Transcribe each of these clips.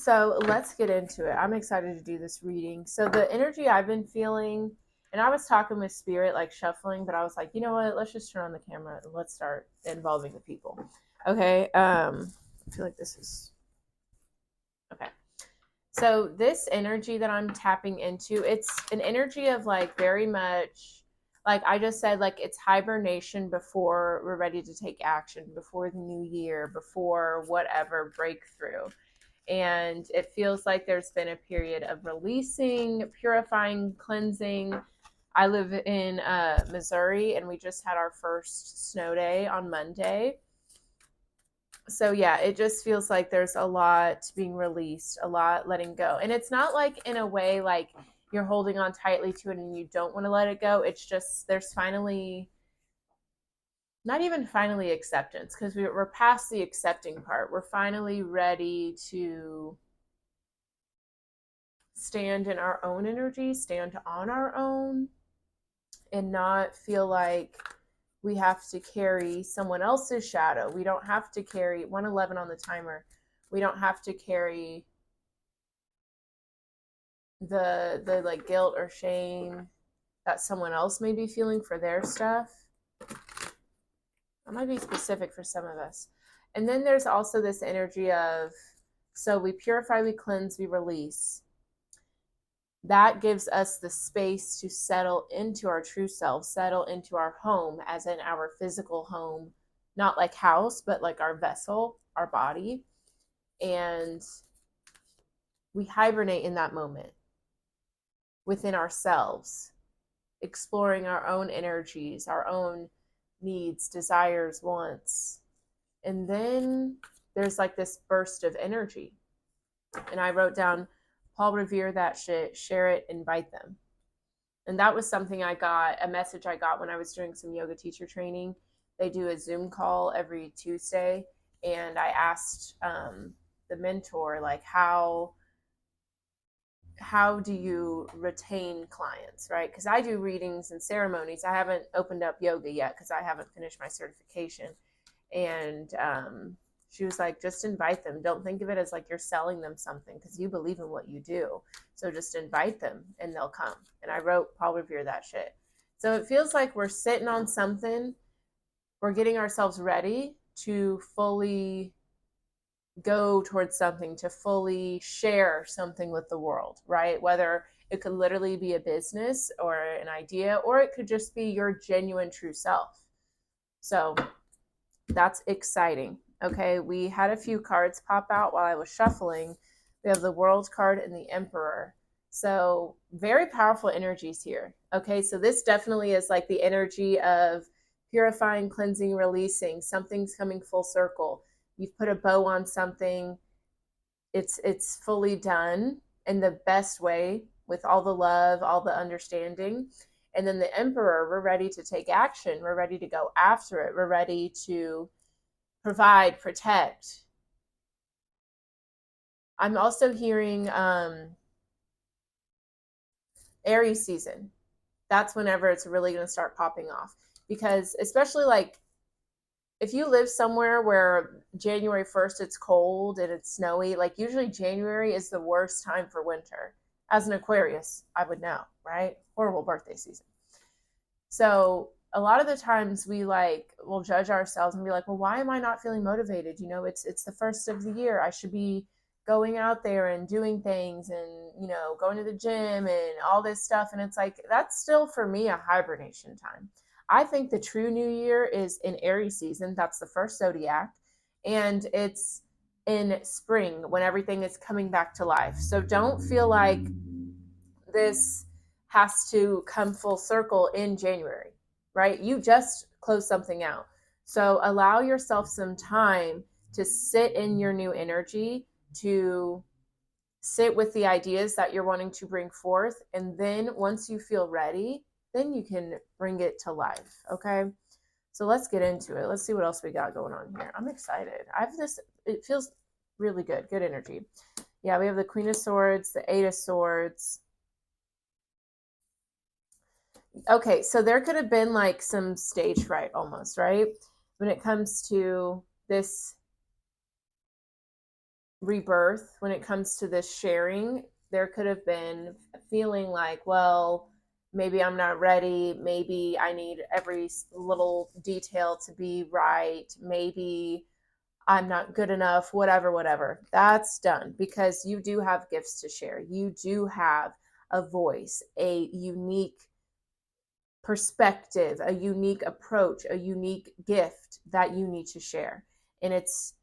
So let's get into it. I'm excited to do this reading. So the energy I've been feeling, and I was talking with spirit, like shuffling, but I was like, you know what? Let's just turn on the camera and let's start involving the people. Okay. I feel like this is okay. So this energy that I'm tapping into, it's an energy of like very much like I just said, like it's hibernation before we're ready to take action, before the new year, before whatever breakthrough. And it feels like there's been a period of releasing, purifying, cleansing. I live in Missouri, and we just had our first snow day on Monday. So yeah, it just feels like there's a lot being released, a lot letting go. And it's not like in a way like you're holding on tightly to it and you don't want to let it go. It's just there's finally not even finally acceptance, because we're past the accepting part. We're finally ready to stand in our own energy, stand on our own, and not feel like we have to carry someone else's shadow. We don't have to carry 111 on the timer. We don't have to carry the like guilt or shame that someone else may be feeling for their stuff. That might be specific for some of us. And then there's also this energy of, so we purify, we cleanse, we release. That gives us the space to settle into our true self, settle into our home, as in our physical home, not like house, but like our vessel, our body. And we hibernate in that moment within ourselves, exploring our own energies, our own needs, desires, wants. And then there's like this burst of energy. And I wrote down, Paul, revere that shit, share it, invite them. And that was something I got, a message I got when I was doing some yoga teacher training. They do a Zoom call every Tuesday. And I asked the mentor, like, how do you retain clients, right? Because I do readings and ceremonies. I haven't opened up yoga yet because I haven't finished my certification. And she was like, just invite them. Don't think of it as like you're selling them something, because you believe in what you do. So just invite them and they'll come. And I wrote, Paul, revere that shit. So it feels like we're sitting on something. We're getting ourselves ready to fully go towards something, to fully share something with the world, right? Whether it could literally be a business or an idea, or it could just be your genuine true self. So that's exciting. Okay, we had a few cards pop out while I was shuffling. We have the World card and the Emperor. So very powerful energies here. Okay, so this definitely is like the energy of purifying, cleansing, releasing. Something's coming full circle. You've put a bow on something. It's fully done in the best way, with all the love, all the understanding. And then the Emperor, we're ready to take action. We're ready to go after it. We're ready to provide, protect. I'm also hearing Aries season. That's whenever it's really going to start popping off. Because especially like if you live somewhere where January 1st it's cold and it's snowy, like usually January is the worst time for winter. As an Aquarius, I would know, right? Horrible birthday season. So a lot of the times we like will judge ourselves and be like, well, why am I not feeling motivated? You know, it's the first of the year. I should be going out there and doing things and, you know, going to the gym and all this stuff. And it's like, that's still for me a hibernation time. I think the true new year is in Aries season. That's the first zodiac. And it's in spring when everything is coming back to life. So don't feel like this has to come full circle in January, right? You just closed something out. So allow yourself some time to sit in your new energy, to sit with the ideas that you're wanting to bring forth. And then once you feel ready, then you can bring it to life. Okay. So let's get into it. Let's see what else we got going on here. I'm excited. It feels really good. Good energy. Yeah, we have the Queen of Swords, the Eight of Swords. Okay, so there could have been like some stage fright almost, right? When it comes to this rebirth when it comes to this sharing. There could have been feeling like, well, maybe I'm not ready. Maybe I need every little detail to be right. Maybe I'm not good enough, whatever. That's done because you do have gifts to share. You do have a voice, a unique perspective, a unique approach, a unique gift that you need to share. And it's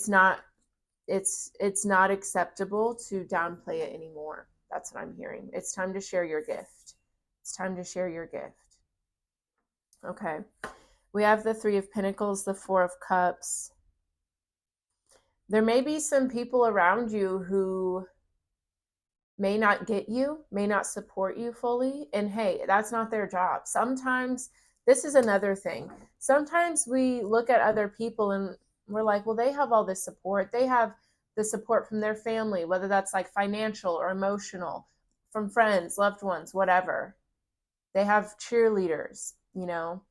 not it's not acceptable to downplay it anymore. That's what I'm hearing. It's time to share your gift. It's time to share your gift. Okay. We have the 3 of Pentacles, the 4 of Cups. There may be some people around you who may not get you, may not support you fully. And hey, that's not their job. Sometimes, this is another thing. Sometimes we look at other people and we're like, well, they have all this support. They have the support from their family, whether that's like financial or emotional, from friends, loved ones, whatever. They have cheerleaders, you know.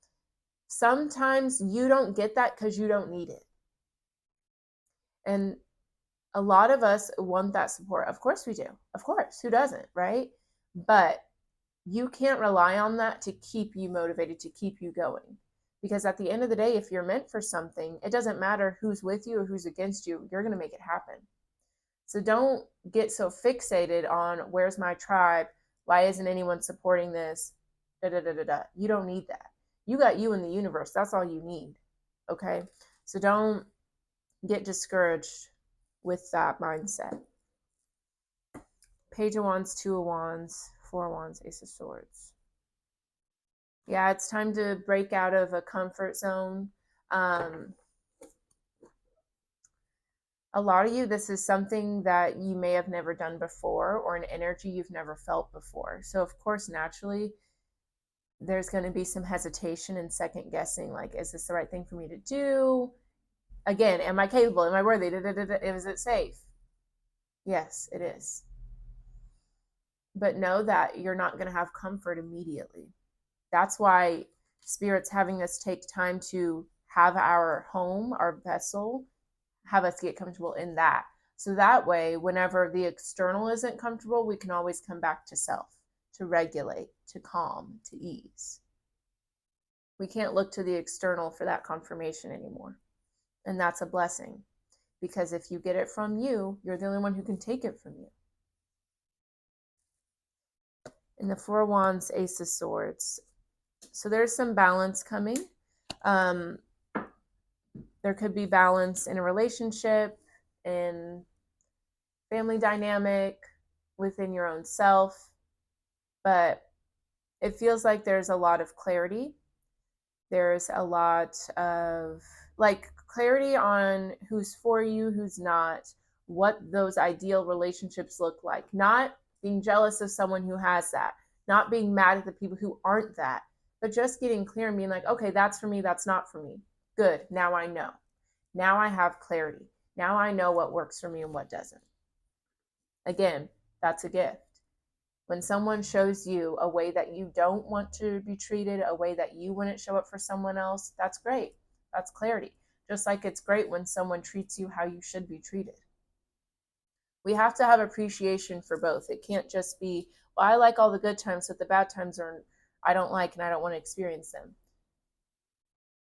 Sometimes you don't get that because you don't need it. And a lot of us want that support. Of course we do. Of course. Who doesn't, right? But you can't rely on that to keep you motivated, to keep you going. Because at the end of the day, if you're meant for something, it doesn't matter who's with you or who's against you, you're going to make it happen. So don't get so fixated on where's my tribe? Why isn't anyone supporting this? You don't need that. You got you in the universe. That's all you need. Okay? So don't get discouraged with that mindset. Page of Wands, 2 of Wands, 4 of Wands, Ace of Swords. Yeah, it's time to break out of a comfort zone. A lot of you, this is something that you may have never done before, or an energy you've never felt before. So of course, naturally, there's going to be some hesitation and second guessing, like, is this the right thing for me to do? Again, am I capable? Am I worthy? Is it safe? Yes, it is. But know that you're not going to have comfort immediately. That's why Spirit's having us take time to have our home, our vessel, have us get comfortable in that. So that way, whenever the external isn't comfortable, we can always come back to self, to regulate, to calm, to ease. We can't look to the external for that confirmation anymore. And that's a blessing, because if you get it from you, you're the only one who can take it from you. In the 4 of Wands, Ace of Swords. So there's some balance coming. There could be balance in a relationship, in family dynamic, within your own self. But it feels like there's a lot of clarity. There's a lot of like clarity on who's for you, who's not, what those ideal relationships look like. Not being jealous of someone who has that, not being mad at the people who aren't that, but just getting clear and being like, okay, that's for me, that's not for me. Good, now I know. Now I have clarity. Now I know what works for me and what doesn't. Again, that's a gift. When someone shows you a way that you don't want to be treated, a way that you wouldn't show up for someone else, that's great. That's clarity. Just like it's great when someone treats you how you should be treated. We have to have appreciation for both. It can't just be, well, I like all the good times, but the bad times are I don't like and I don't want to experience them.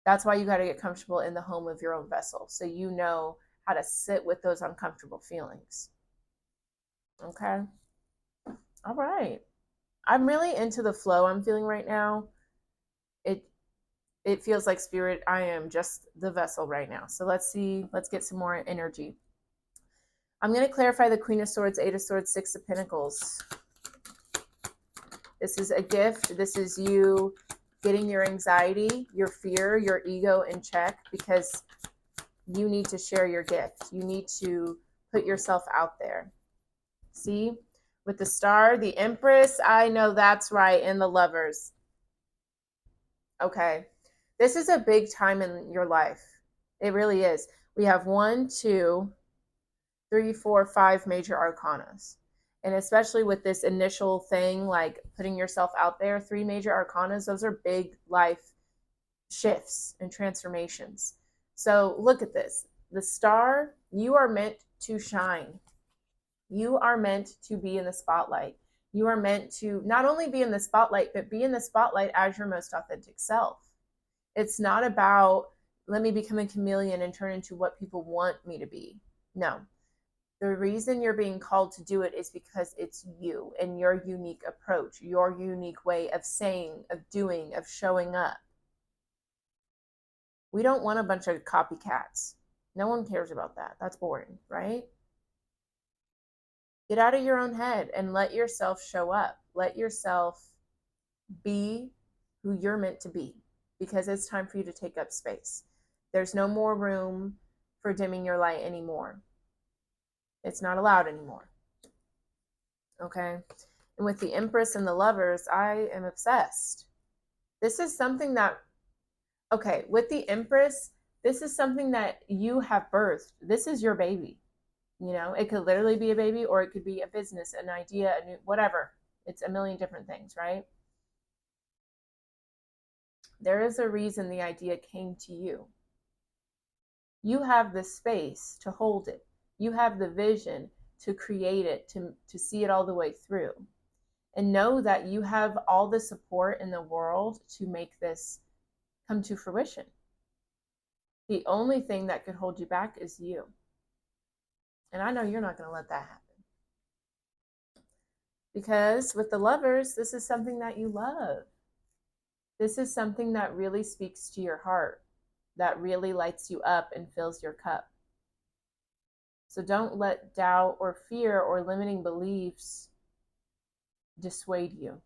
That's why you got to get comfortable in the home of your own vessel, so you know how to sit with those uncomfortable feelings. Okay? All right. I'm really into the flow I'm feeling right now. It feels like Spirit, I am just the vessel right now. So let's get some more energy. I'm going to clarify the Queen of Swords, 8 of Swords, 6 of Pentacles. This is a gift. This is you getting your anxiety, your fear, your ego in check, because you need to share your gift. You need to put yourself out there. See? With the Star, the Empress, I know that's right, and the Lovers. Okay. This is a big time in your life. It really is. We have 1, 2, 3, 4, 5 major arcanas. And especially with this initial thing, like putting yourself out there, 3 major arcanas, those are big life shifts and transformations. So look at this. The Star, you are meant to shine. You are meant to be in the spotlight. You are meant to not only be in the spotlight, but be in the spotlight as your most authentic self. It's not about, let me become a chameleon and turn into what people want me to be. No. The reason you're being called to do it is because it's you and your unique approach, your unique way of saying, of doing, of showing up. We don't want a bunch of copycats. No one cares about that. That's boring, right? Get out of your own head and let yourself show up. Let yourself be who you're meant to be, because it's time for you to take up space. There's no more room for dimming your light anymore. It's not allowed anymore. Okay? And with the Empress and the Lovers, I am obsessed. This is something that, okay, with the Empress, this is something that you have birthed. This is your baby. You know, it could literally be a baby, or it could be a business, an idea, a new, whatever. It's a million different things, right? There is a reason the idea came to you. You have the space to hold it. You have the vision to create it, to see it all the way through. And know that you have all the support in the world to make this come to fruition. The only thing that could hold you back is you. And I know you're not going to let that happen. Because with the Lovers, this is something that you love. This is something that really speaks to your heart, that really lights you up and fills your cup. So don't let doubt or fear or limiting beliefs dissuade you.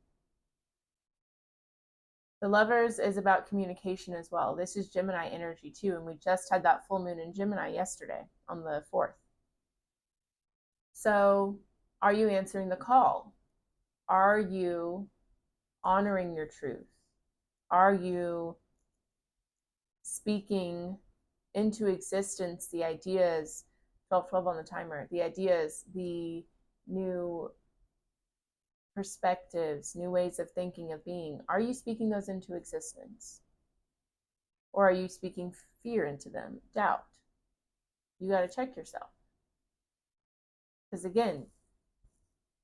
The Lovers is about communication as well. This is Gemini energy too, and we just had that full moon in Gemini yesterday on the 4th. So are you answering the call? Are you honoring your truth? Are you speaking into existence the ideas, 1212 on the timer, the ideas, the new perspectives, new ways of thinking, of being? Are you speaking those into existence? Or are you speaking fear into them, doubt? You got to check yourself. Because again,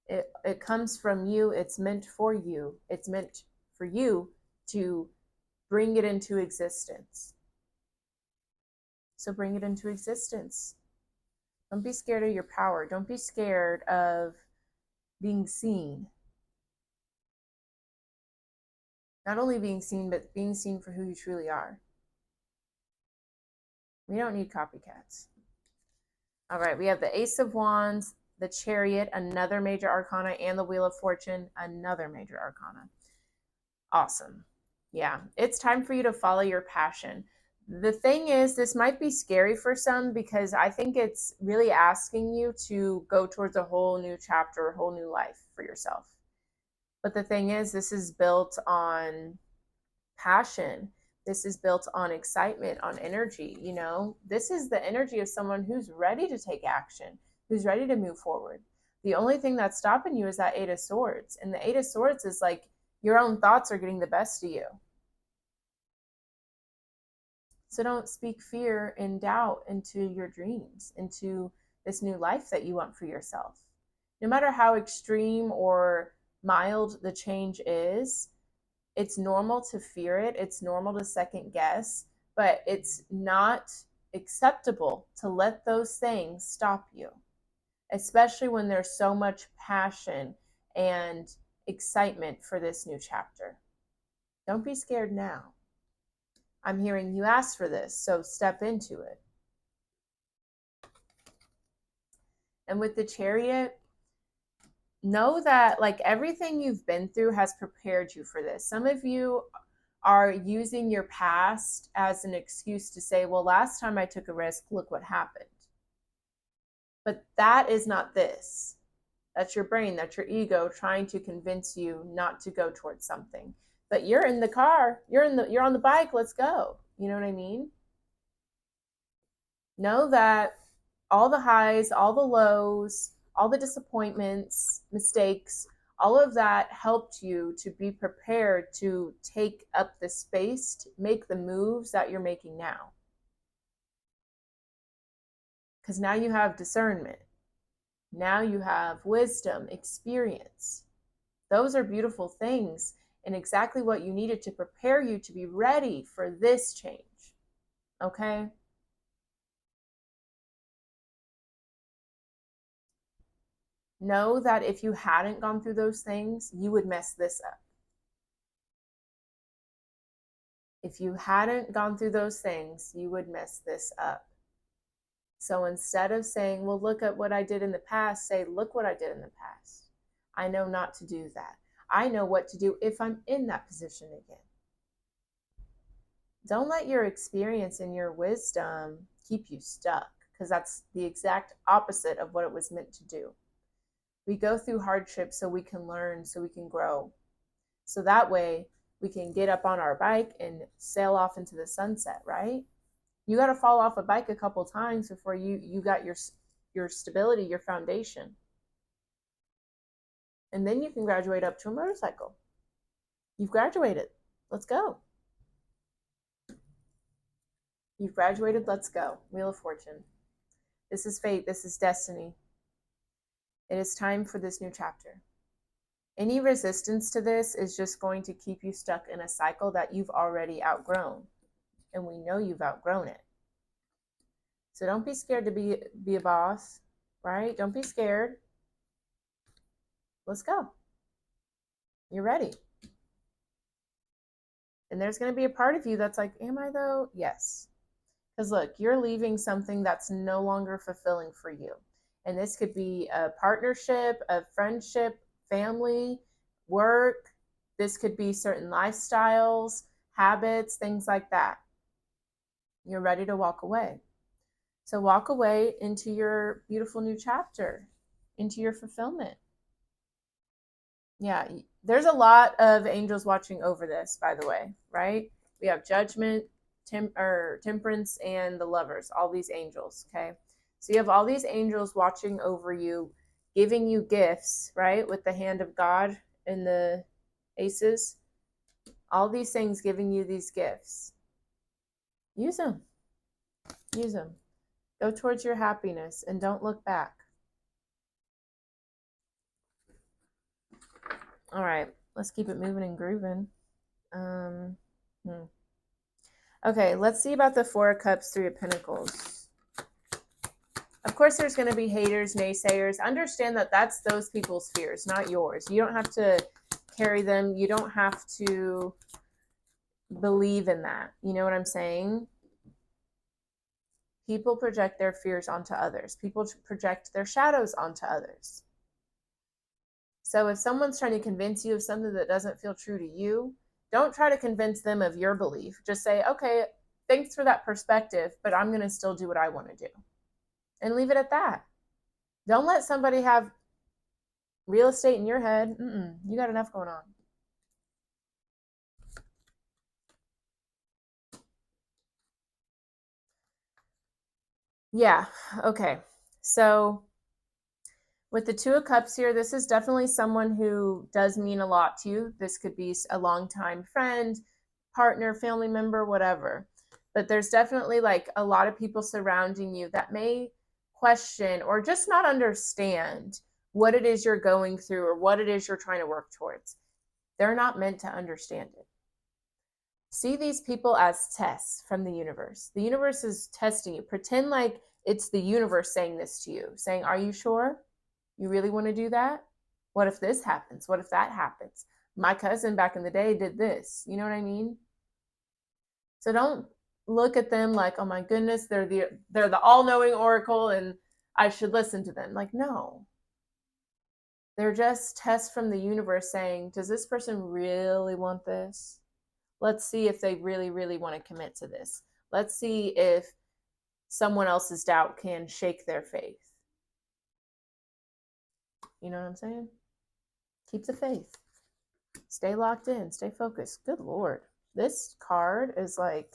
it comes from you. It's meant for you. It's meant for you to bring it into existence. So bring it into existence. Don't be scared of your power. Don't be scared of being seen. Not only being seen, but being seen for who you truly are. We don't need copycats. All right, we have the Ace of Wands, the Chariot, another major arcana, and the Wheel of Fortune, another major arcana. Awesome. Yeah, it's time for you to follow your passion. The thing is, this might be scary for some because I think it's really asking you to go towards a whole new chapter, a whole new life for yourself. But the thing is, this is built on passion. This is built on excitement, on energy. You know, this is the energy of someone who's ready to take action, who's ready to move forward. The only thing that's stopping you is that Eight of Swords. And the Eight of Swords is like your own thoughts are getting the best of you. So don't speak fear and doubt into your dreams, into this new life that you want for yourself. No matter how extreme or mild the change is, it's normal to fear it. It's normal to second guess, but it's not acceptable to let those things stop you, especially when there's so much passion and excitement for this new chapter. Don't be scared now. I'm hearing you ask for this, so step into it. And with the Chariot, know that like everything you've been through has prepared you for this. Some of you are using your past as an excuse to say, well, last time I took a risk, look what happened. But that is not this. That's your brain, that's your ego trying to convince you not to go towards something. But you're in the car, you're on the bike, let's go. You know what I mean? Know that all the highs, all the lows, all the disappointments, mistakes, all of that helped you to be prepared to take up the space to make the moves that you're making now. because now you have discernment. Now you have wisdom, experience. Those are beautiful things and exactly what you needed to prepare you to be ready for this change. Okay? Know that if you hadn't gone through those things, you would mess this up. If you hadn't gone through those things, you would mess this up. So instead of saying, well, look at what I did in the past, say, look what I did in the past. I know not to do that. I know what to do if I'm in that position again. Don't let your experience and your wisdom keep you stuck, because that's the exact opposite of what it was meant to do. We go through hardship so we can learn, so we can grow. So that way we can get up on our bike and sail off into the sunset, right? You got to fall off a bike a couple times before you got your stability, your foundation. And then you can graduate up to a motorcycle. You've graduated. Let's go. You've graduated. Let's go. Wheel of Fortune. This is fate. This is destiny. It is time for this new chapter. Any resistance to this is just going to keep you stuck in a cycle that you've already outgrown. And we know you've outgrown it. So don't be scared to be a boss, right? Don't be scared. Let's go. You're ready. And there's going to be a part of you that's like, am I though? Yes. Because look, you're leaving something that's no longer fulfilling for you. And this could be a partnership, a friendship, family, work. This could be certain lifestyles, habits, things like that. You're ready to walk away. So walk away into your beautiful new chapter, into your fulfillment. Yeah, there's a lot of angels watching over this, by the way, right? We have judgment, temperance, and the lovers, all these angels, okay? So you have all these angels watching over you, giving you gifts, right? With the hand of God and the aces, all these things giving you these gifts. Use them. Use them. Go towards your happiness and don't look back. All right, let's keep it moving and grooving. Okay, let's see about the Four of Cups, Three of Pentacles. Of course, there's going to be haters, naysayers. Understand that that's those people's fears, not yours. You don't have to carry them. You don't have to believe in that. You know what I'm saying? People project their fears onto others. People project their shadows onto others. So if someone's trying to convince you of something that doesn't feel true to you, don't try to convince them of your belief. Just say, okay, thanks for that perspective, but I'm going to still do what I want to do. And leave it at that. Don't let somebody have real estate in your head. You got enough going on. Yeah, okay. So with the Two of Cups here, this is definitely someone who does mean a lot to you. This could be a longtime friend, partner, family member, whatever. But there's definitely like a lot of people surrounding you that may question or just not understand what it is you're going through or what it is you're trying to work towards. They're not meant to understand it. See these people as tests from the universe. The universe is testing you. Pretend like it's the universe saying this to you, saying, are you sure? You really want to do that? What if this happens? What if that happens? My cousin back in the day did this. You know what I mean? So don't look at them like, oh my goodness, they're the all-knowing oracle and I should listen to them. Like, no. They're just tests from the universe saying, does this person really want this? Let's see if they really, really want to commit to this. Let's see if someone else's doubt can shake their faith. You know what I'm saying? Keep the faith. Stay locked in. Stay focused. Good Lord. This card is like,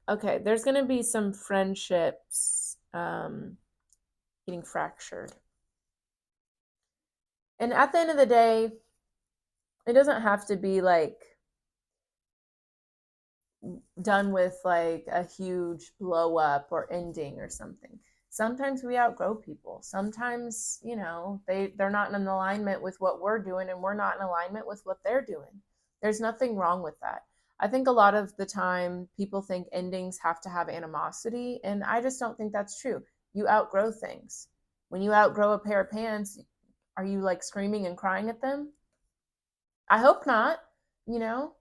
okay, there's going to be some friendships getting fractured. And at the end of the day, it doesn't have to be like done with like a huge blow up or ending or something. Sometimes we outgrow people. Sometimes, they're not in alignment with what we're doing and we're not in alignment with what they're doing. There's nothing wrong with that. I think a lot of the time people think endings have to have animosity, and I just don't think that's true. You outgrow things. When you outgrow a pair of pants, are you like screaming and crying at them? I hope not, you know?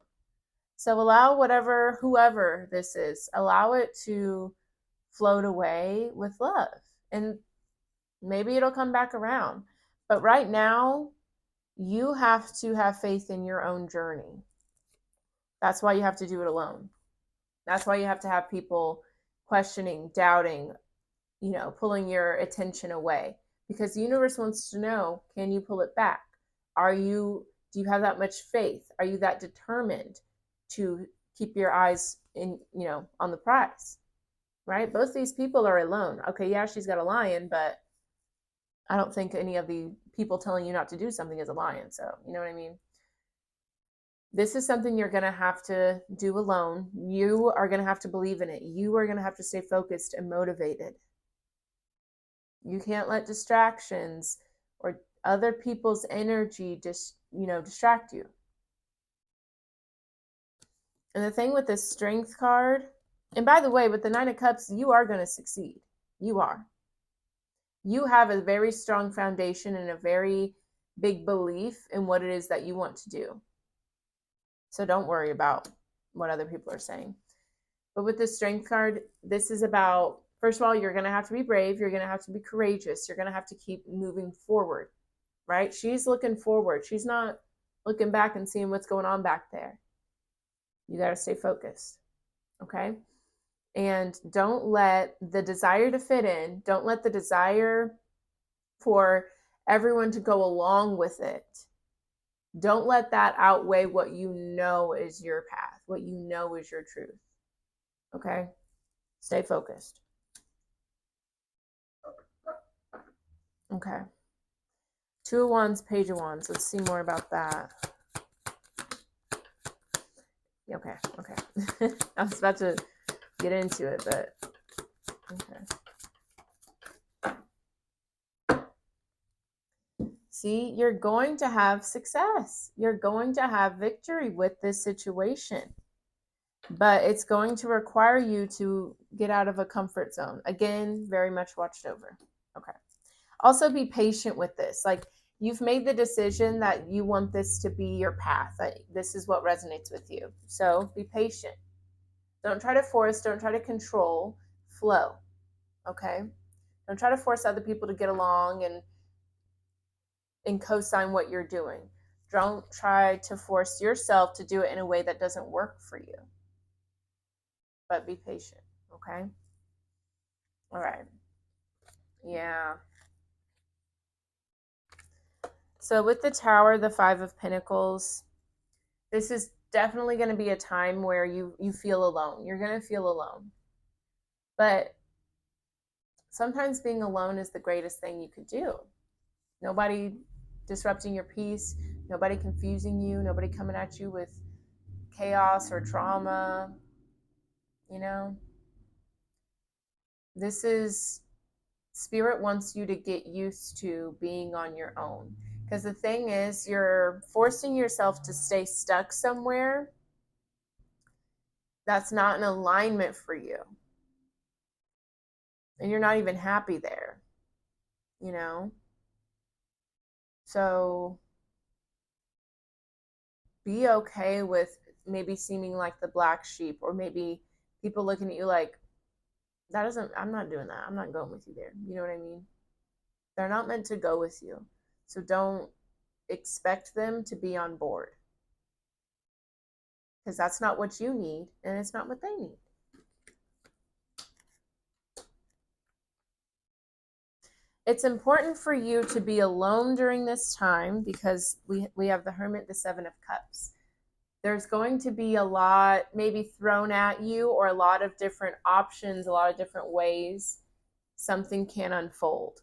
So allow whoever this is, allow it to float away with love. And maybe it'll come back around. But right now, you have to have faith in your own journey. That's why you have to do it alone. That's why you have to have people questioning, doubting, pulling your attention away. Because the universe wants to know, can you pull it back? Do you have that much faith? Are you that determined to keep your eyes on the prize? Right? Both these people are alone. Okay, yeah, she's got a lion, but I don't think any of the people telling you not to do something is a lion. So, you know what I mean? This is something you're going to have to do alone. You are going to have to believe in it. You are going to have to stay focused and motivated. You can't let distractions or other people's energy distract you. And the thing with this strength card, and by the way, with the 9 of Cups, you are going to succeed. You are. You have a very strong foundation and a very big belief in what it is that you want to do. So don't worry about what other people are saying. But with the strength card, this is about, first of all, you're going to have to be brave. You're going to have to be courageous. You're going to have to keep moving forward, right? She's looking forward. She's not looking back and seeing what's going on back there. You got to stay focused, okay? And don't let the desire to fit in, don't let the desire for everyone to go along with it, don't let that outweigh what you know is your path, what you know is your truth, okay? Stay focused. Okay. 2 of Wands, Page of Wands. Let's see more about that. Okay. I was about to get into it, but okay. See, you're going to have success. You're going to have victory with this situation. But it's going to require you to get out of a comfort zone. Again, very much watched over. Okay. Also be patient with this. Like, you've made the decision that you want this to be your path. This is what resonates with you. So be patient. Don't try to force, don't try to control, flow. Okay? Don't try to force other people to get along and co-sign what you're doing. Don't try to force yourself to do it in a way that doesn't work for you. But be patient, okay? All right. Yeah. So with the Tower, the 5 of Pentacles, this is definitely going to be a time where you feel alone. You're going to feel alone. But sometimes being alone is the greatest thing you could do. Nobody disrupting your peace, nobody confusing you, nobody coming at you with chaos or trauma. This is, Spirit wants you to get used to being on your own. Because the thing is, you're forcing yourself to stay stuck somewhere that's not in alignment for you. And you're not even happy there, So be okay with maybe seeming like the black sheep, or maybe people looking at you like, I'm not doing that. I'm not going with you there. You know what I mean? They're not meant to go with you. So don't expect them to be on board. Because that's not what you need, and it's not what they need. It's important for you to be alone during this time because we have the Hermit, the 7 of Cups. There's going to be a lot maybe thrown at you, or a lot of different options, a lot of different ways something can unfold.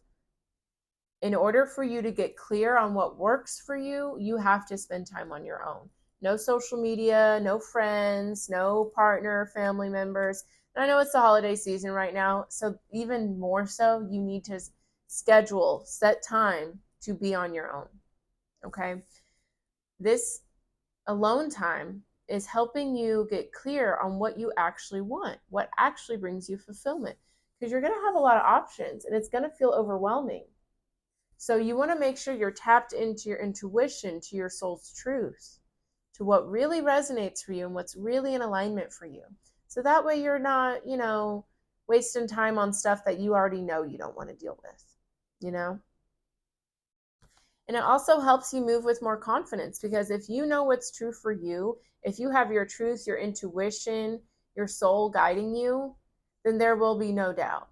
In order for you to get clear on what works for you, you have to spend time on your own. No social media, no friends, no partner, family members. And I know it's the holiday season right now, so even more so, you need to schedule, set time to be on your own. Okay. This alone time is helping you get clear on what you actually want, what actually brings you fulfillment. Because you're going to have a lot of options and it's going to feel overwhelming. So you want to make sure you're tapped into your intuition, to your soul's truth, to what really resonates for you and what's really in alignment for you. So that way you're not, wasting time on stuff that you already know you don't want to deal with, you know? And it also helps you move with more confidence because if you know what's true for you, if you have your truth, your intuition, your soul guiding you, then there will be no doubt.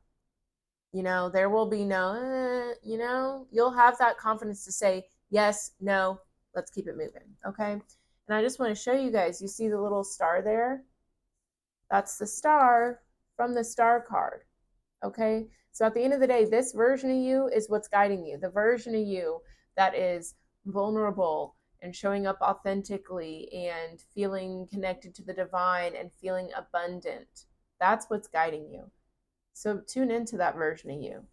There will be no, you'll have that confidence to say, yes, no, let's keep it moving. Okay. And I just want to show you guys, you see the little star there? That's the star from the star card. Okay. So at the end of the day, this version of you is what's guiding you. The version of you that is vulnerable and showing up authentically and feeling connected to the divine and feeling abundant. That's what's guiding you. So tune into that version of you.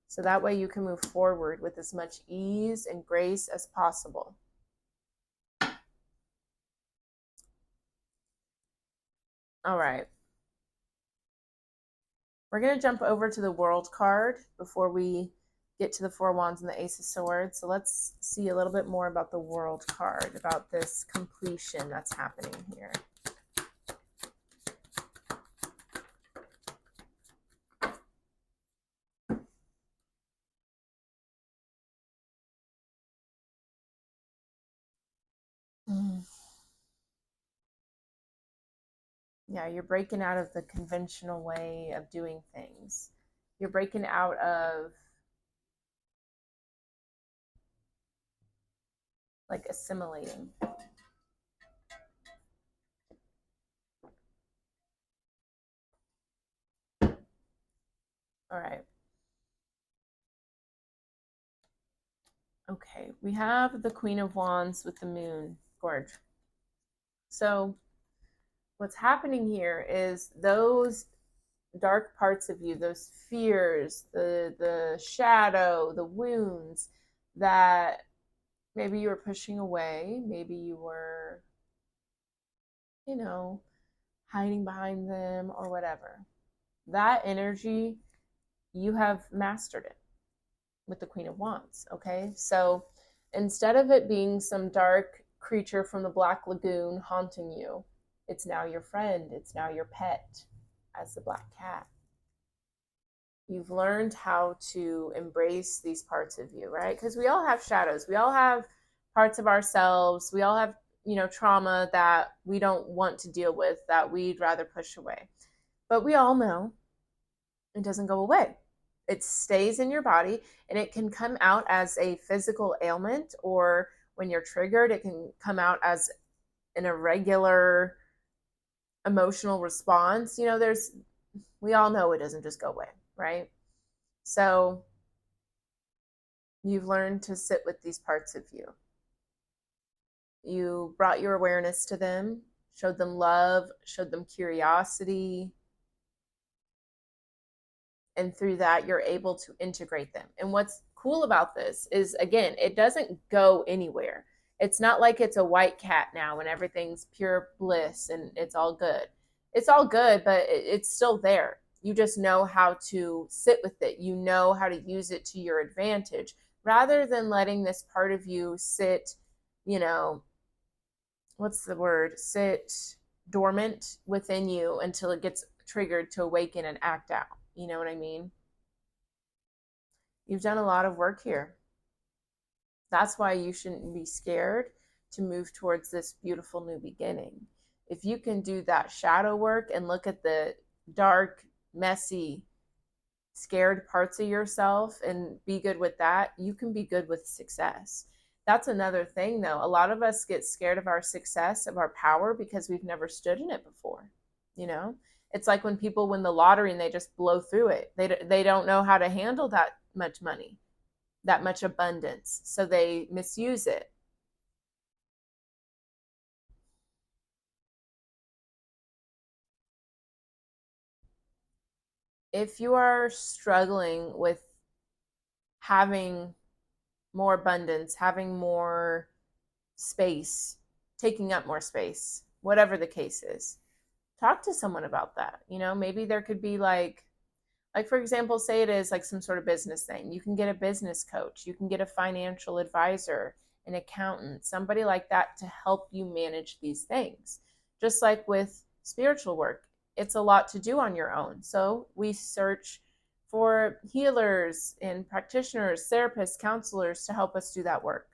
So that way you can move forward with as much ease and grace as possible. All right. We're going to jump over to the World card before we get to the Four Wands and the Ace of Swords. So let's see a little bit more about the World card, about this completion that's happening here. Yeah, you're breaking out of the conventional way of doing things. You're breaking out of like assimilating. All right. Okay, we have the Queen of Wands with the moon, Gorge. So what's happening here is those dark parts of you, those fears, the shadow, the wounds that maybe you were pushing away, maybe you were, hiding behind them or whatever. That energy, you have mastered it with the Queen of Wands, okay? So instead of it being some dark creature from the Black Lagoon haunting you, it's now your friend, it's now your pet as the black cat. You've learned how to embrace these parts of you, right? Because we all have shadows. We all have parts of ourselves. We all have, trauma that we don't want to deal with, that we'd rather push away. But we all know it doesn't go away. It stays in your body and it can come out as a physical ailment, or when you're triggered, it can come out as an irregular emotional response. We all know it doesn't just go away, right? So you've learned to sit with these parts of you. You brought your awareness to them, showed them love, showed them curiosity. And through that, you're able to integrate them. And what's cool about this is, again, it doesn't go anywhere. It's not like it's a white cat now and everything's pure bliss and it's all good. It's all good, but it's still there. You just know how to sit with it. You know how to use it to your advantage rather than letting this part of you sit, what's the word? Sit dormant within you until it gets triggered to awaken and act out. You know what I mean? You've done a lot of work here. That's why you shouldn't be scared to move towards this beautiful new beginning. If you can do that shadow work and look at the dark, messy, scared parts of yourself and be good with that, you can be good with success. That's another thing, though. A lot of us get scared of our success, of our power, because we've never stood in it before. It's like when people win the lottery and they just blow through it. They don't know how to handle that much money, that much abundance, so they misuse it. if you are struggling with having more abundance, having more space, taking up more space, whatever the case is, talk to someone about that. Maybe there could be like for example, say it is like some sort of business thing. You can get a business coach, you can get a financial advisor, an accountant, somebody like that to help you manage these things. Just like with spiritual work, it's a lot to do on your own. So we search for healers and practitioners, therapists, counselors to help us do that work.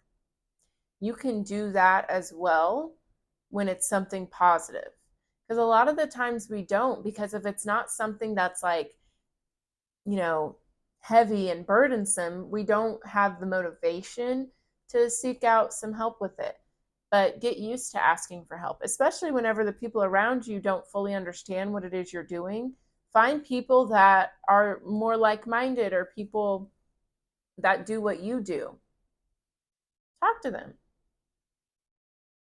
You can do that as well when it's something positive. Because a lot of the times we don't, because if it's not something that's like, you know, heavy and burdensome, we don't have the motivation to seek out some help with it. But get used to asking for help, especially whenever the people around you don't fully understand what it is you're doing. Find people that are more like minded or people that do what you do. Talk to them.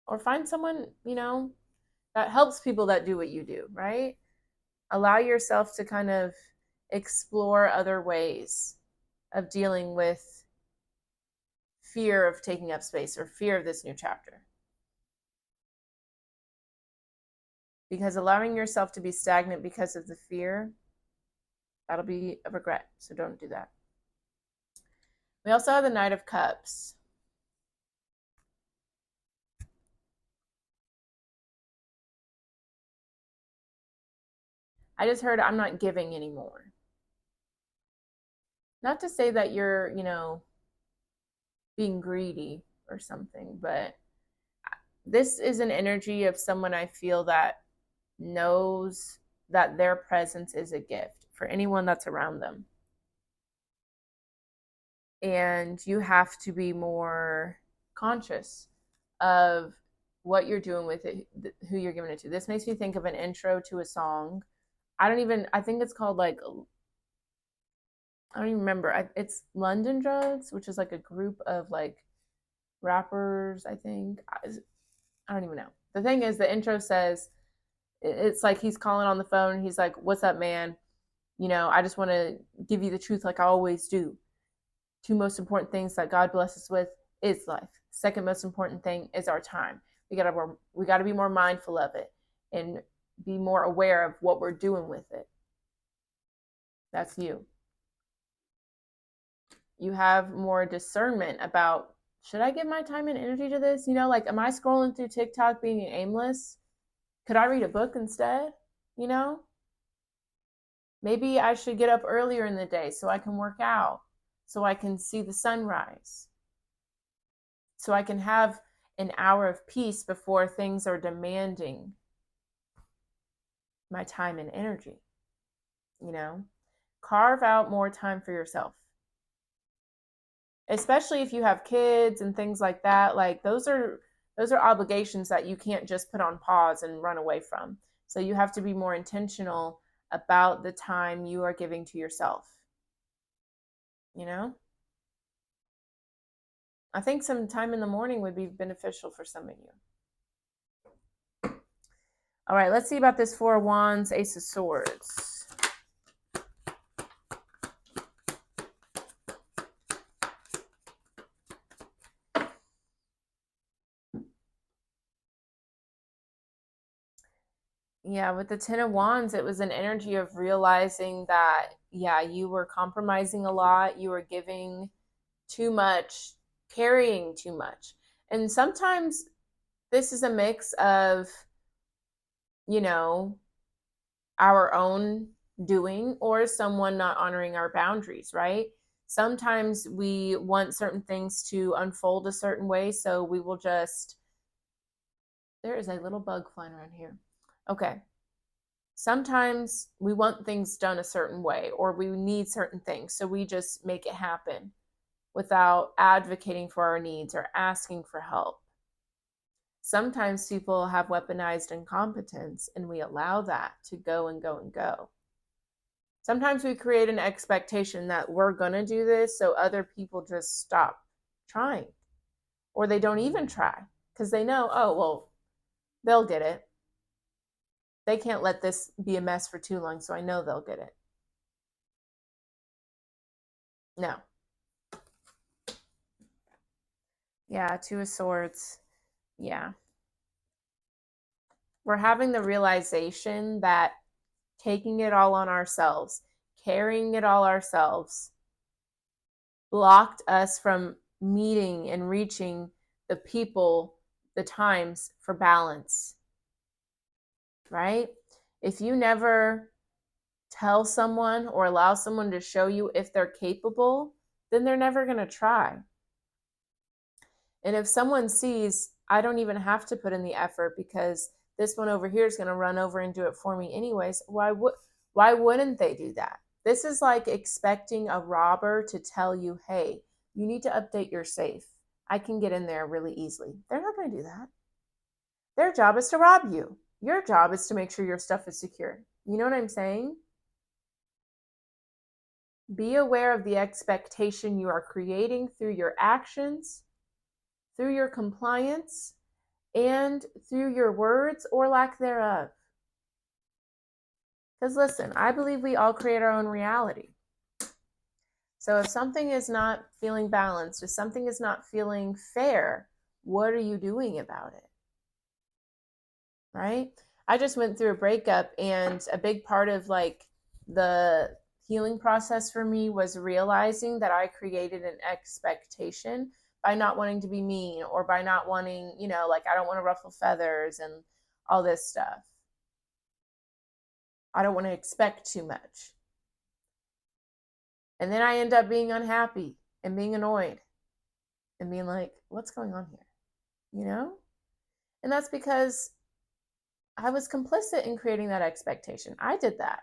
Or find someone, that helps people that do what you do, right? Allow yourself to kind of explore other ways of dealing with fear of taking up space or fear of this new chapter. Because allowing yourself to be stagnant because of the fear, that'll be a regret. So don't do that. We also have the Knight of Cups. I just heard I'm not giving anymore. Not to say that you're, being greedy or something, but this is an energy of someone I feel that knows that their presence is a gift for anyone that's around them. And you have to be more conscious of what you're doing with it, who you're giving it to. This makes me think of an intro to a song. I think it's called like, I don't even remember. It's London Drugs, which is like a group of like rappers, I think. I don't even know. The thing is, the intro says, it's like he's calling on the phone. He's like, "What's up, man? I just want to give you the truth like I always do. Two most important things that God bless us with is life. Second most important thing is our time. We gotta be more mindful of it and be more aware of what we're doing with it." That's you. You have more discernment about, should I give my time and energy to this? Like, am I scrolling through TikTok being aimless? Could I read a book instead? You know, maybe I should get up earlier in the day so I can work out, so I can see the sunrise, so I can have an hour of peace before things are demanding my time and energy. Carve out more time for yourself, especially if you have kids and things like that. Like, those are obligations that you can't just put on pause and run away from. So you have to be more intentional about the time you are giving to yourself. I think some time in the morning would be beneficial for some of you. All right, let's see about this Four of Wands, Ace of Swords. Yeah, with the Ten of Wands, it was an energy of realizing that, yeah, you were compromising a lot, you were giving too much, carrying too much. And sometimes this is a mix of, you know, our own doing or someone not honoring our boundaries, right? Sometimes we want certain things to unfold a certain way, so we will just, there is a little bug flying around here. Okay. Sometimes we want things done a certain way or we need certain things, so we just make it happen without advocating for our needs or asking for help. Sometimes people have weaponized incompetence and we allow that to go and go and go. Sometimes we create an expectation that we're going to do this, so other people just stop trying, or they don't even try because they know, oh, well, they'll get it. They can't let this be a mess for too long, so I know they'll get it. No. Yeah, Two of Swords. Yeah. We're having the realization that taking it all on ourselves, carrying it all ourselves, blocked us from meeting and reaching the people, the times for balance, right? If you never tell someone or allow someone to show you if they're capable, then they're never going to try. And if someone sees, I don't even have to put in the effort because this one over here is going to run over and do it for me anyways, why wouldn't they do that? This is like expecting a robber to tell you, hey, you need to update your safe. I can get in there really easily. They're not going to do that. Their job is to rob you. Your job is to make sure your stuff is secure. You know what I'm saying? Be aware of the expectation you are creating through your actions, through your compliance, and through your words or lack thereof. Because listen, I believe we all create our own reality. So if something is not feeling balanced, if something is not feeling fair, what are you doing about it? Right? I just went through a breakup, and a big part of like the healing process for me was realizing that I created an expectation by not wanting to be mean or by not wanting, like I don't want to ruffle feathers and all this stuff. I don't want to expect too much. And then I end up being unhappy and being annoyed and being like, what's going on here? You know? And that's because I was complicit in creating that expectation. I did that.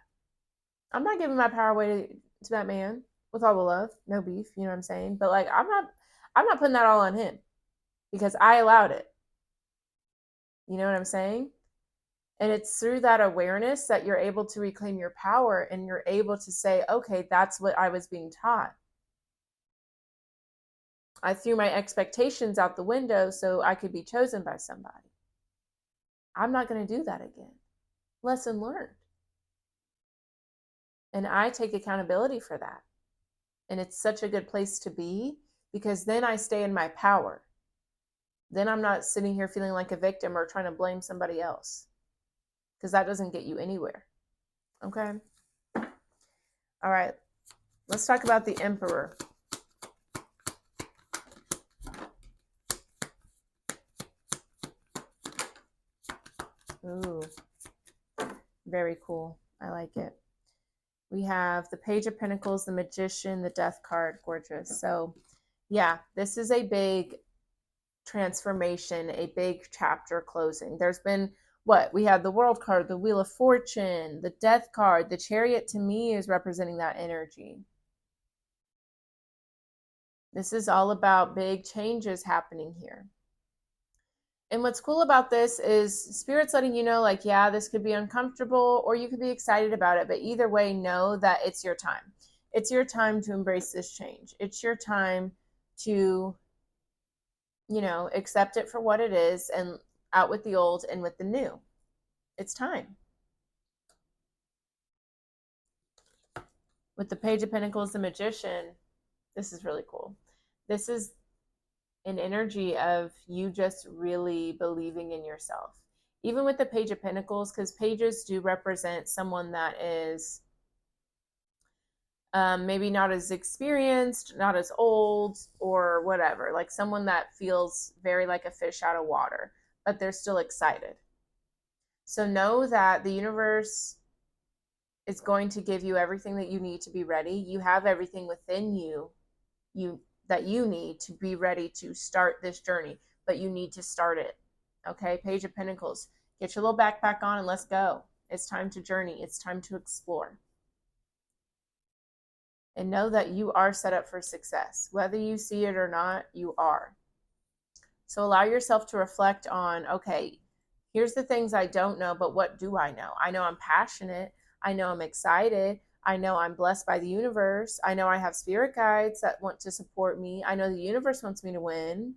I'm not giving my power away to that man with all the love, no beef, you know what I'm saying? But like I'm not putting that all on him because I allowed it. You know what I'm saying? And it's through that awareness that you're able to reclaim your power and you're able to say, okay, that's what I was being taught. I threw my expectations out the window so I could be chosen by somebody. I'm not going to do that again. Lesson learned. And I take accountability for that. And it's such a good place to be because then I stay in my power. Then I'm not sitting here feeling like a victim or trying to blame somebody else because that doesn't get you anywhere. Okay? All right. Let's talk about the Emperor. Ooh, very cool. I like it. We have the Page of Pentacles, the Magician, the Death card. Gorgeous. So, yeah, this is a big transformation, a big chapter closing. There's been what? We have the World card, the Wheel of Fortune, the Death card. The Chariot to me is representing that energy. This is all about big changes happening here. And what's cool about this is Spirit's letting you know, like, yeah, this could be uncomfortable or you could be excited about it. But either way, know that it's your time. It's your time to embrace this change. It's your time to, accept it for what it is and out with the old and with the new. It's time. With the Page of Pentacles, the Magician, this is really cool. This is an energy of you just really believing in yourself. Even with the Page of Pentacles, because pages do represent someone that is maybe not as experienced, not as old, or whatever, like someone that feels very like a fish out of water, but they're still excited. So know that the universe is going to give you everything that you need to be ready. You have everything within you that you need to be ready to start this journey, but you need to start it. Okay, Page of Pentacles. Get your little backpack on and let's go. It's time to journey. It's time to explore. And know that you are set up for success. Whether you see it or not, you are. So allow yourself to reflect on, okay, here's the things I don't know, but what do I know? I know I'm passionate. I know I'm excited. I know I'm blessed by the universe. I know I have spirit guides that want to support me. I know the universe wants me to win.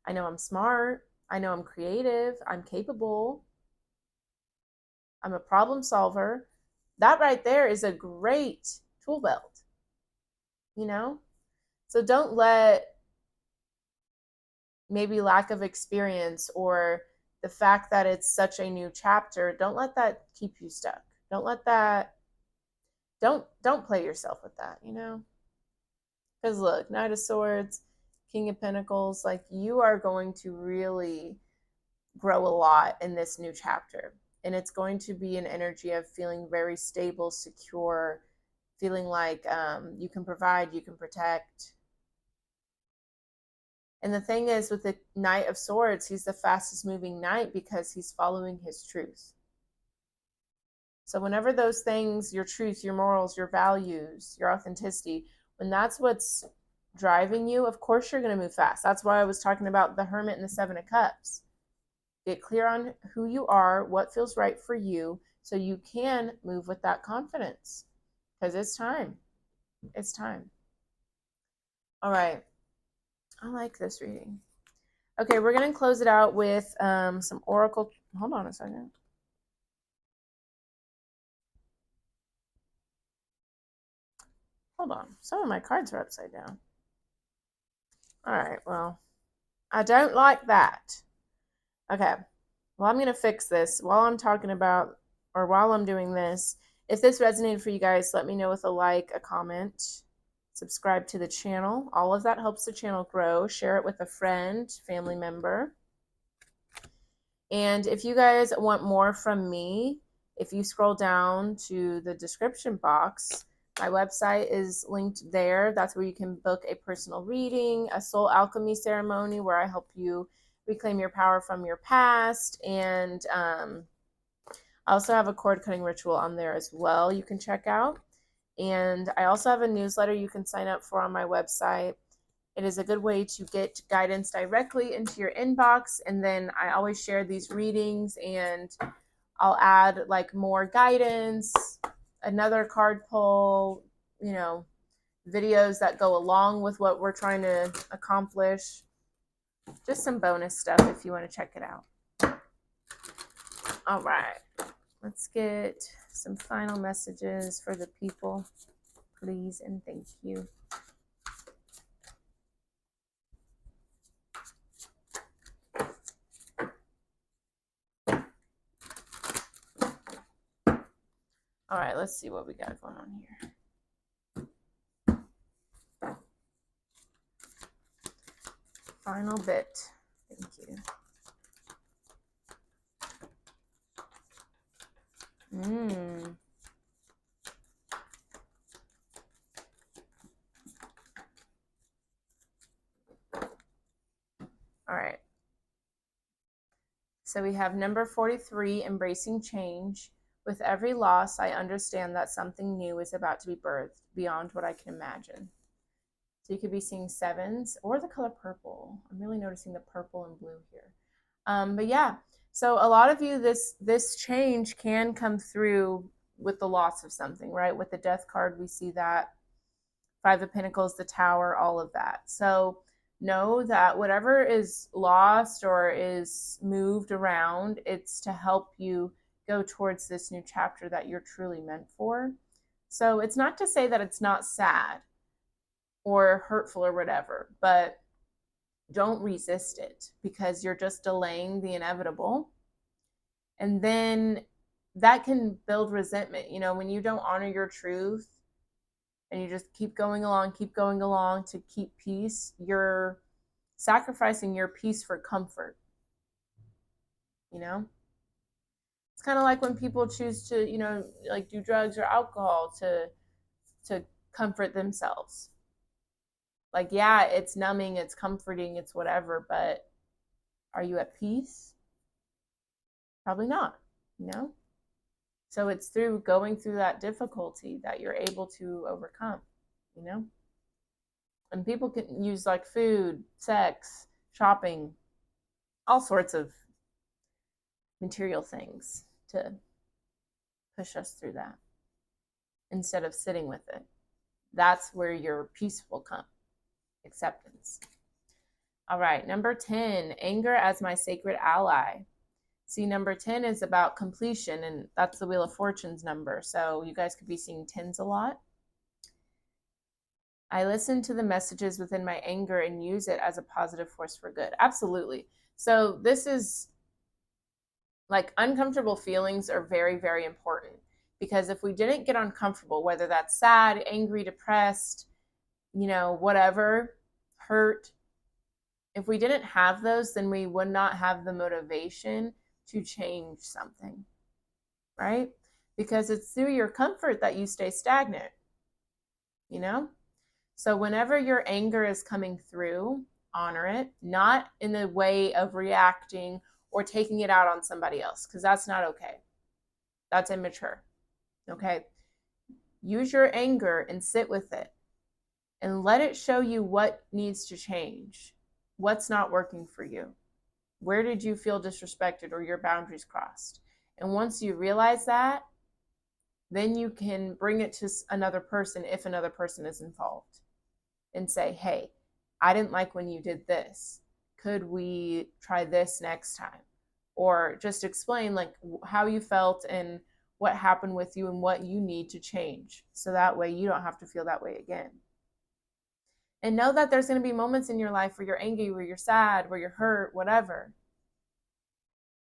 I know I'm smart. I know I'm creative. I'm capable. I'm a problem solver. That right there is a great tool belt. you know? So don't let maybe lack of experience or the fact that it's such a new chapter, don't let that keep you stuck. Don't let that don't play yourself with that, you know? Because look, Knight of Swords, King of Pentacles, like you are going to really grow a lot in this new chapter. And it's going to be an energy of feeling very stable, secure, feeling like you can provide, you can protect. And the thing is, with the Knight of Swords, he's the fastest moving knight because he's following his truth. So, whenever those things, your truth, your morals, your values, your authenticity, when that's what's driving you, of course you're going to move fast. That's why I was talking about the Hermit and the Seven of Cups. Get clear on who you are, what feels right for you, so you can move with that confidence. Because it's time. It's time. All right. I like this reading. Okay, we're going to close it out with some oracle. Hold on a second. Hold on. Some of my cards are upside down. All right, well, I don't like that. Okay, well, I'm going to fix this while I'm talking about, or while I'm doing this. If this resonated for you guys, let me know with a like, a comment, subscribe to the channel. All of that helps the channel grow. Share it with a friend, family member. And if you guys want more from me, if you scroll down to the description box, my website is linked there. That's where you can book a personal reading, a soul alchemy ceremony where I help you reclaim your power from your past. And I also have a cord cutting ritual on there as well you can check out. And I also have a newsletter you can sign up for on my website. It is a good way to get guidance directly into your inbox. And then I always share these readings and I'll add like more guidance, another card pull, you know, videos that go along with what we're trying to accomplish. Just some bonus stuff if you want to check it out. All right, let's get some final messages for the people, please and thank you. All right, let's see what we got going on here. Final bit. Thank you. All right. So we have number 43, embracing change. With every loss, I understand that something new is about to be birthed beyond what I can imagine. So you could be seeing sevens or the color purple. I'm really noticing the purple and blue here. But yeah, so a lot of you, this change can come through with the loss of something, right? With the death card, we see that. Five of Pentacles, the Tower, all of that. So know that whatever is lost or is moved around, it's to help you go towards this new chapter that you're truly meant for. So it's not to say that it's not sad or hurtful or whatever, but don't resist it because you're just delaying the inevitable. And then that can build resentment. You know, when you don't honor your truth and you just keep going along to keep peace, you're sacrificing your peace for comfort. You know? It's kind of like when people choose to, you know, like do drugs or alcohol to comfort themselves. Like, yeah, it's numbing, it's comforting, it's whatever, but are you at peace? Probably not, you know? So it's through going through that difficulty that you're able to overcome, you know? And people can use like food, sex, shopping, all sorts of material things to push us through that instead of sitting with it. That's where your peace will come. Acceptance. All right, number 10, anger as my sacred ally. See, number 10 is about completion, and that's the Wheel of Fortune's number. So you guys could be seeing 10s a lot. I listen to the messages within my anger and use it as a positive force for good. Absolutely. So this is like uncomfortable feelings are very, very important because if we didn't get uncomfortable, whether that's sad, angry, depressed, whatever, hurt, if we didn't have those, then we would not have the motivation to change something, right? Because it's through your comfort that you stay stagnant, you know? So whenever your anger is coming through, honor it, not in the way of reacting or taking it out on somebody else, because that's not okay. That's immature. Okay. Use your anger and sit with it and let it show you what needs to change, what's not working for you. Where did you feel disrespected or your boundaries crossed? And once you realize that, then you can bring it to another person if another person is involved and say, hey, I didn't like when you did this. Could we try this next time? Or just explain like how you felt and what happened with you and what you need to change. So that way you don't have to feel that way again. And know that there's going to be moments in your life where you're angry, where you're sad, where you're hurt, whatever.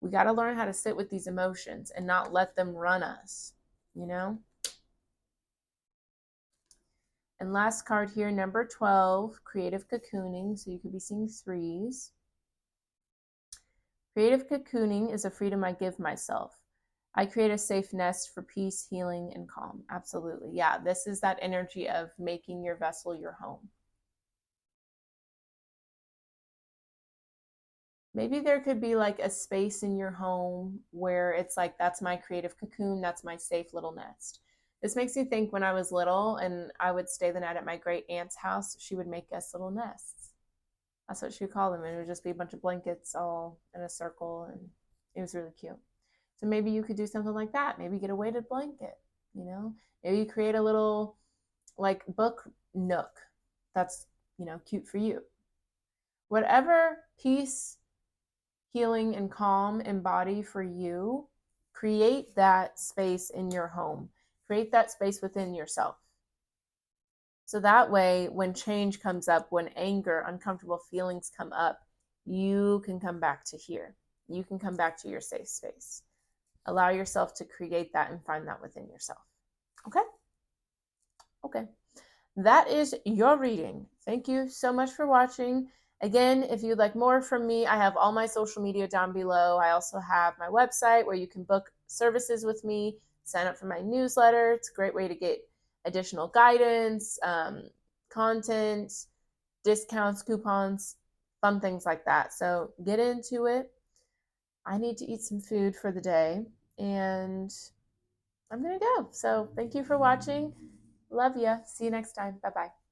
We got to learn how to sit with these emotions and not let them run us, you know? And last card here, number 12, creative cocooning. So you could be seeing threes. Creative cocooning is a freedom I give myself. I create a safe nest for peace, healing, and calm. Absolutely. Yeah, this is that energy of making your vessel your home. Maybe there could be like a space in your home where it's like, that's my creative cocoon, that's my safe little nest. This makes me think when I was little and I would stay the night at my great aunt's house, she would make us little nests. That's what she would call them. And it would just be a bunch of blankets all in a circle. And it was really cute. So maybe you could do something like that. Maybe get a weighted blanket, Maybe you create a little like book nook that's, cute for you. Whatever peace, healing, and calm embody for you, create that space in your home. Create that space within yourself. So that way, when change comes up, when anger, uncomfortable feelings come up, you can come back to here. You can come back to your safe space. Allow yourself to create that and find that within yourself. Okay? Okay. That is your reading. Thank you so much for watching. Again, if you'd like more from me, I have all my social media down below. I also have my website where you can book services with me, sign up for my newsletter. It's a great way to get additional guidance, content, discounts, coupons, fun things like that. So get into it. I need to eat some food for the day and I'm going to go. So thank you for watching. Love ya. See you next time. Bye-bye.